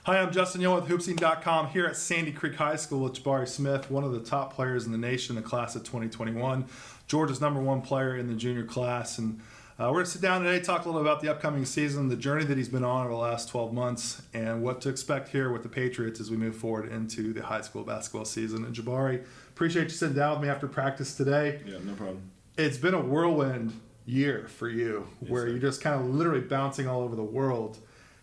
Hi, I'm Justin Young with HoopSeen.com here at Sandy Creek High School with Jabari Smith, one of the top players in the nation in the class of 2021. Georgia's #1 player in the junior class. And we're going to sit down today, talk a little about the upcoming season, the journey that he's been on over the last 12 months, and what to expect here with the Patriots as we move forward into the high school basketball season. And Jabari, appreciate you sitting down with me after practice today. Yeah, no problem. It's been a whirlwind year for you, where you're just kind of literally bouncing all over the world.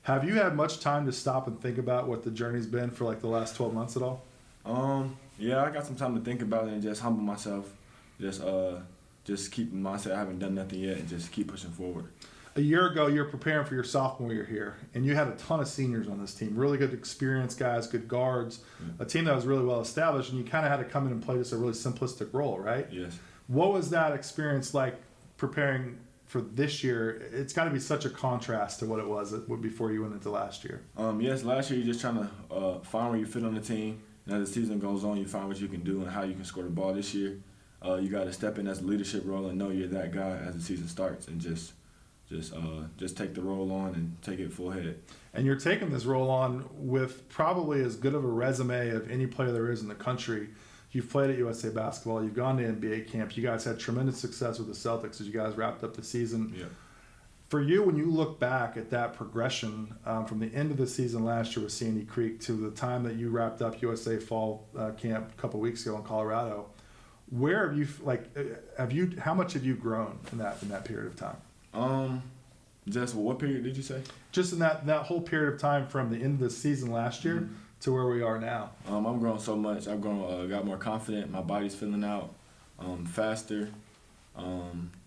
Have you had much time to stop and think about what the journey's been for like the last 12 months at all? Yeah, I got some time to think about it and just humble myself. Just keep myself. I haven't done nothing yet, and just keep pushing forward. A year ago, you were preparing for your sophomore year here, and you had a ton of seniors on this team. Really good experienced guys, good guards, a team that was really well established, and you kind of had to come in and play just a really simplistic role, right? Yes. What was that experience like preparing for this year? It's got to be such a contrast to what it was before you went into last year. Yes, last year you're just trying to find where you fit on the team, and as the season goes on, you find what you can do and how you can score the ball. This year, you got to step in as a leadership role and know you're that guy as the season starts, and just take the role on and take it full head. And you're taking this role on with probably as good of a resume of any player there is in the country. You've played at USA Basketball. You've gone to NBA camp. You guys had tremendous success with the Celtics as you guys wrapped up the season. Yeah. For you, when you look back at that progression from the end of the season last year with Sandy Creek to the time that you wrapped up USA Fall camp a couple weeks ago in Colorado, where have you how much have you grown in that period of time? Just what period did you say? Just in that whole period of time from the end of the season last year to where we are now. I'm growing so much. I've grown, got more confident. My body's filling out faster.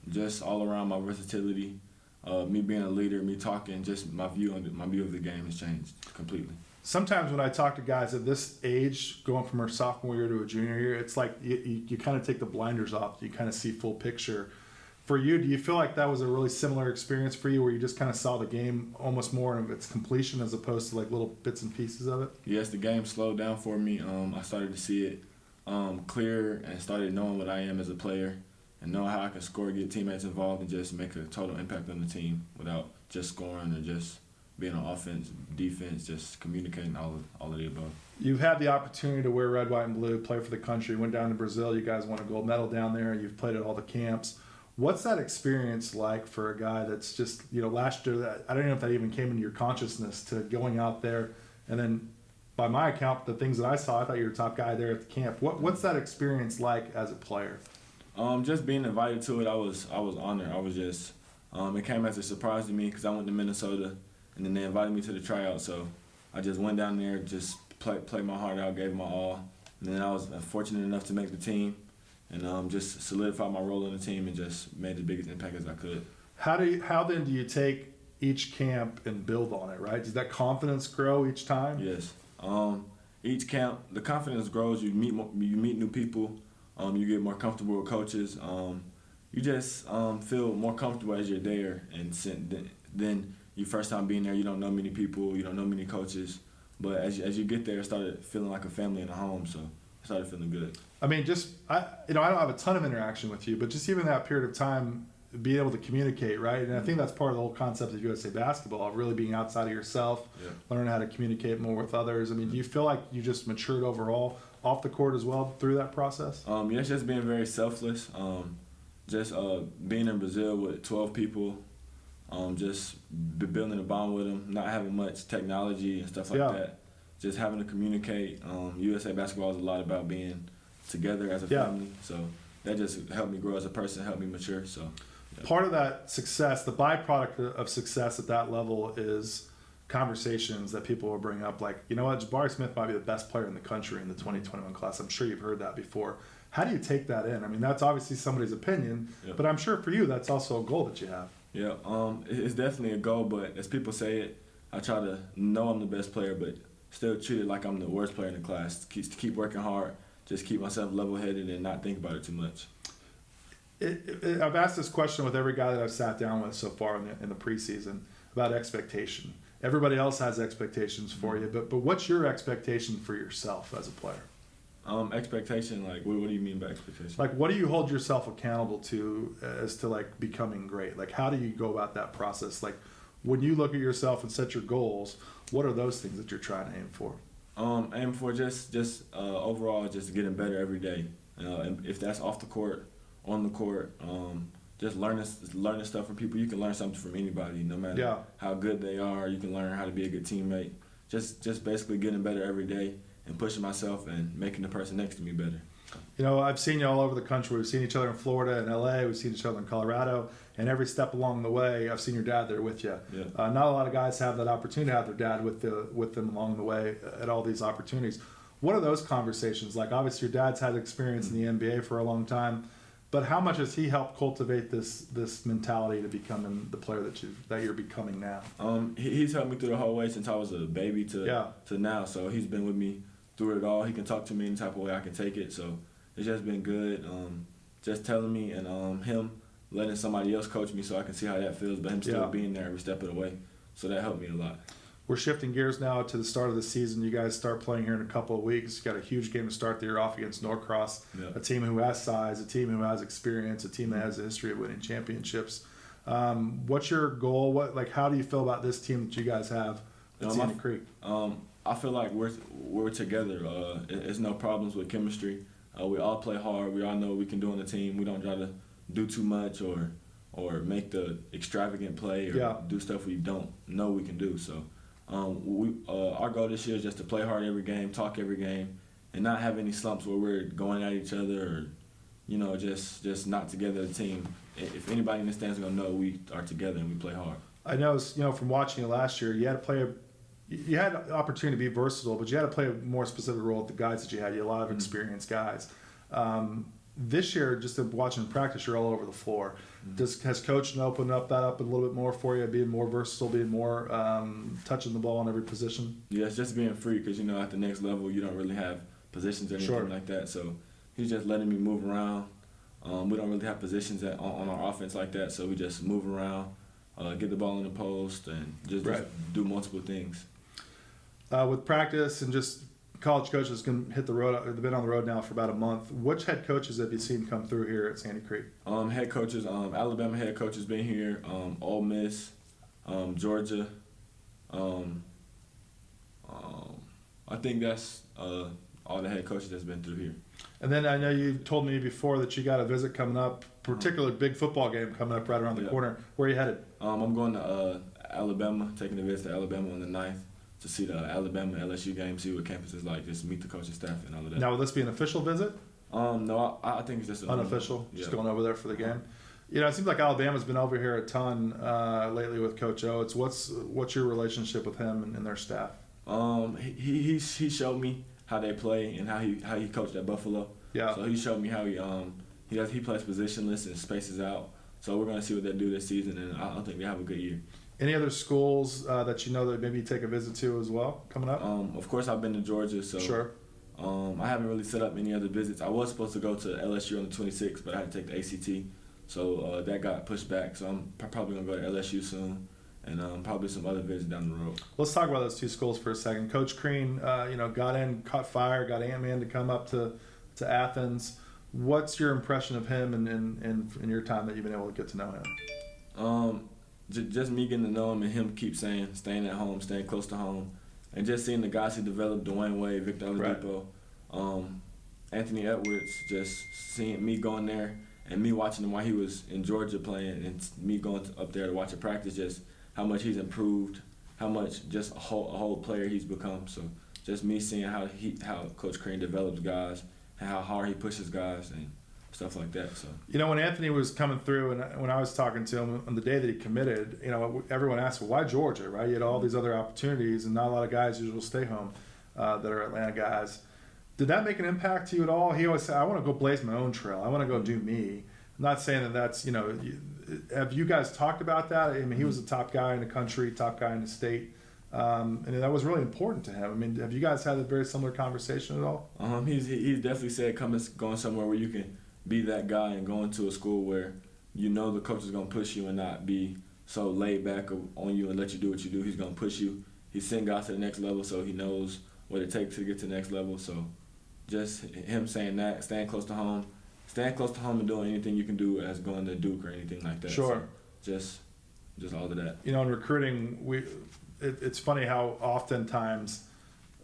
Just all around my versatility, me being a leader, me talking, just my view of the game has changed completely. Sometimes when I talk to guys at this age, going from our sophomore year to a junior year, it's like you kind of take the blinders off. You kind of see full picture. For you, do you feel like that was a really similar experience for you where you just kind of saw the game almost more of its completion as opposed to like little bits and pieces of it? Yes, the game slowed down for me. I started to see it clearer and started knowing what I am as a player and know how I can score, get teammates involved, and just make a total impact on the team without just scoring or just being on offense, defense, just communicating all of the above. You've had the opportunity to wear red, white, and blue, play for the country, went down to Brazil. You guys won a gold medal down there. You've played at all the camps. What's that experience like for a guy that's just, last year, I don't know if that even came into your consciousness, to going out there and then, by my account, the things that I saw, I thought you were the top guy there at the camp. What's that experience like as a player? Just being invited to it, I was honored. I was just, it came as a surprise to me because I went to Minnesota and then they invited me to the tryout. So I just went down there, just played my heart out, gave my all. And then I was fortunate enough to make the team. And just solidified my role in the team and just made the biggest impact as I could. How then do you take each camp and build on it, right? Does that confidence grow each time? Yes. Each camp, the confidence grows. You meet new people. You get more comfortable with coaches. You just feel more comfortable as you're there. And then your first time being there, you don't know many people. You don't know many coaches. But as you get there, it started feeling like a family and a home. So I started feeling good. I mean, I don't have a ton of interaction with you, but just even that period of time, being able to communicate, right? And I think that's part of the whole concept of USA Basketball, really being outside of yourself, learning how to communicate more with others. I mean, do you feel like you just matured overall off the court as well through that process? Yes, just being very selfless. Just being in Brazil with 12 people, just building a bond with them, not having much technology and stuff like that. Just having to communicate. USA Basketball is a lot about being together as a family. So that just helped me grow as a person, helped me mature. So part of that success, the byproduct of success at that level, is conversations that people will bring up like, Jabari Smith might be the best player in the country in the 2021 class. I'm sure you've heard that before. How do you take that in? I mean, that's obviously somebody's opinion, but I'm sure for you that's also a goal that you have. Yeah, it's definitely a goal, but as people say it, I try to know I'm the best player, but still treat it like I'm the worst player in the class. Keep working hard, just keep myself level-headed and not think about it too much. I've asked this question with every guy that I've sat down with so far in the preseason about expectation. Everybody else has expectations for you, but what's your expectation for yourself as a player? Expectation, like what do you mean by expectation? Like, what do you hold yourself accountable to as to like becoming great? Like, how do you go about that process? Like, when you look at yourself and set your goals, What are those things that you're trying to aim for? Aim for just overall just getting better every day. And if that's off the court, on the court, just learning stuff from people. You can learn something from anybody, no matter how good they are. You can learn how to be a good teammate. Just basically getting better every day and pushing myself and making the person next to me better. You know, I've seen you all over the country. We've seen each other in Florida and LA. We've seen each other in Colorado. And every step along the way, I've seen your dad there with you. Yeah. Not a lot of guys have that opportunity to have their dad with them along the way at all these opportunities. What are those conversations like? Obviously, your dad's had experience in the NBA for a long time, but how much has he helped cultivate this mentality to becoming the player that you're becoming now? He's helped me through the whole way since I was a baby to now. So he's been with me through it all. He can talk to me any type of way I can take it. So it's just been good. Just telling me and him letting somebody else coach me so I can see how that feels, but him still being there every step of the way. So that helped me a lot. We're shifting gears now to the start of the season. You guys start playing here in a couple of weeks. You got a huge game to start the year off against Norcross, a team who has size, a team who has experience, a team that has a history of winning championships. What's your goal? How do you feel about this team that you guys have at Sandy Creek? I feel like we're together. It's no problems with chemistry. We all play hard. We all know what we can do on the team. We don't try to do too much or make the extravagant play or do stuff we don't know we can do. So our goal this year is just to play hard every game, talk every game, and not have any slumps where we're going at each other or just not together as a team. If anybody in the stands is gonna know we are together and we play hard. I know, from watching you last year, you had to play you had the opportunity to be versatile, but you had to play a more specific role with the guys that you had. You had a lot of experienced guys. This year, just watching practice, you're all over the floor. Has coach opened that up a little bit more for you, being more versatile, being more touching the ball in every position? Yeah, it's just being free because, at the next level, you don't really have positions or anything like that. So he's just letting me move around. We don't really have positions on our offense like that, so we just move around, get the ball in the post, and just do multiple things. With practice and just college coaches can hit the road. They've been on the road now for about a month. Which head coaches have you seen come through here at Sandy Creek? Head coaches, Alabama head coach has been here. Ole Miss, Georgia. I think that's all the head coaches that's been through here. And then I know you told me before that you got a visit coming up, particularly big football game coming up right around the corner. Where are you headed? I'm going to Alabama, taking a visit to Alabama on the 9th. To see the Alabama LSU game, see what campus is like, just meet the coaching staff and all of that. Now, will this be an official visit? No, I think it's just unofficial. Just going over there for the game. It seems like Alabama's been over here a ton lately with Coach Oates. What's your relationship with him and their staff? He showed me how they play and how he coached at Buffalo. Yeah. So he showed me how he plays positionless and spaces out. So we're gonna see what they do this season, and I think they have a good year. Any other schools that you know that maybe you take a visit to as well coming up? Of course, I've been to Georgia, so sure. I haven't really set up any other visits. I was supposed to go to LSU on the 26th, but I had to take the ACT, so that got pushed back. So I'm probably gonna go to LSU soon, and probably some other visits down the road. Let's talk about those two schools for a second. Coach Crean, got in, caught fire, got Ant-Man to come up to Athens. What's your impression of him and in your time that you've been able to get to know him? Just me getting to know him and him keep saying staying at home, staying close to home, and just seeing the guys he developed, Dwayne Wade, Victor Oladipo, Anthony Edwards, just seeing me going there and me watching him while he was in Georgia playing and me going up there to watch a practice, just how much he's improved, how much just a whole player he's become. So just me seeing how Coach Crean develops guys and how hard he pushes guys and stuff like that. So when Anthony was coming through and when I was talking to him on the day that he committed, everyone asked, well, why Georgia, right? You had all these other opportunities and not a lot of guys usually stay home that are Atlanta guys. Did that make an impact to you at all? He always said, I want to go blaze my own trail. I want to go do me. I'm not saying that's, have you guys talked about that? I mean, he was the top guy in the country, top guy in the state. And that was really important to him. I mean, have you guys had a very similar conversation at all? He's definitely said going somewhere where you can be that guy and going to a school where the coach is going to push you and not be so laid back on you and let you do what you do. He's going to push you. He's sending guys to the next level, so he knows what it takes to get to the next level. So just him saying that, staying close to home and doing anything you can do as going to Duke or anything like that. Sure. So just all of that. In recruiting, it's funny how oftentimes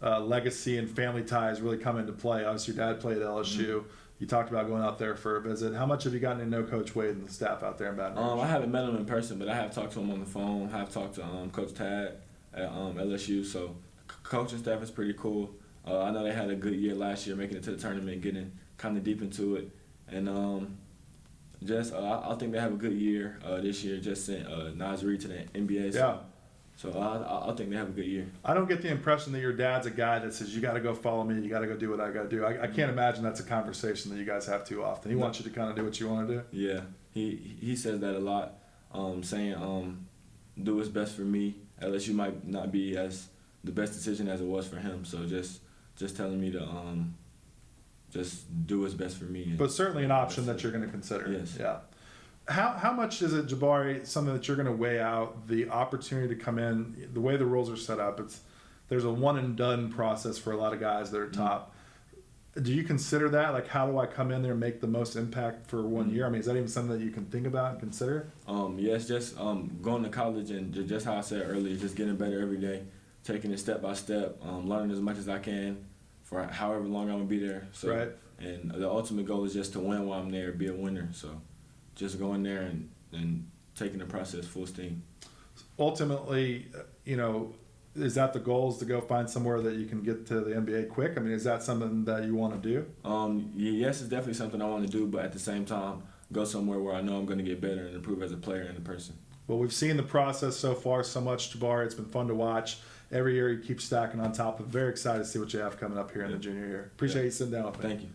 legacy and family ties really come into play. Obviously, your dad played at LSU. Mm-hmm. You talked about going out there for a visit. How much have you gotten to know Coach Wade and the staff out there in Baton Rouge? I haven't met him in person, but I have talked to him on the phone. I have talked to Coach Tad at LSU. So coaching staff is pretty cool. I know they had a good year last year, making it to the tournament, getting kind of deep into it. And I think they have a good year this year. Just sent Nas Reed to the NBA. So I think they have a good year. I don't get the impression that your dad's a guy that says, you got to go follow me, you got to go do what I got to do. I can't imagine that's a conversation that you guys have too often. He wants you to kind of do what you want to do. Yeah, he says that a lot, saying do what's best for me. LSU might not be as the best decision as it was for him. So just telling me to just do what's best for me. But certainly an option that you're going to consider. Yes. Yeah. How much is it, Jabari, something that you're going to weigh out, the opportunity to come in, the way the rules are set up, there's a one and done process for a lot of guys that are top. Mm-hmm. Do you consider that? Like, how do I come in there and make the most impact for 1 year? I mean, is that even something that you can think about and consider? Yes, just going to college and just how I said earlier, just getting better every day, taking it step by step, learning as much as I can for however long I'm going to be there. So, right. And the ultimate goal is just to win while I'm there, be a winner. So just going there and taking the process full steam. Ultimately, is that the goal, is to go find somewhere that you can get to the NBA quick? I mean, is that something that you want to do? Yes, it's definitely something I want to do, but at the same time, go somewhere where I know I'm going to get better and improve as a player and a person. Well, we've seen the process so far so much, Jabari. It's been fun to watch. Every year you keep stacking on top of. Very excited to see what you have coming up here in the junior year. Appreciate you sitting down with me. Thank you.